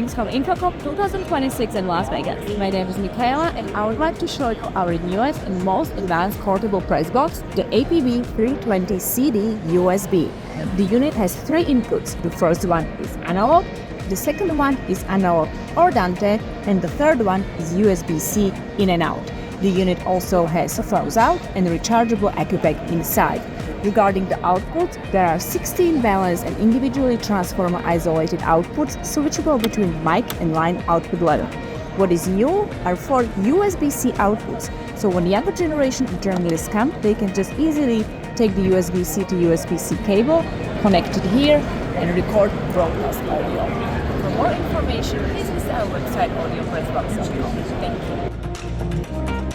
Greetings from InfoComm 2026 in Las Vegas. My name is Michaela and I would like to show you our newest and most advanced portable press box, the APB320CD USB. The unit has three inputs. The first one is analog, the second one is analog or Dante, and the third one is USB-C in and out. The unit also has a froze out and rechargeable AccuPack inside. Regarding the outputs, there are 16 balanced and individually transformer isolated outputs switchable between mic and line output level. What is new are 4 USB-C outputs, so when younger generation journalists come, they can just easily take the USB-C to USB-C cable, connect it here, and record broadcast audio. For more information, please visit our website AudioPressBox.com. Thank you.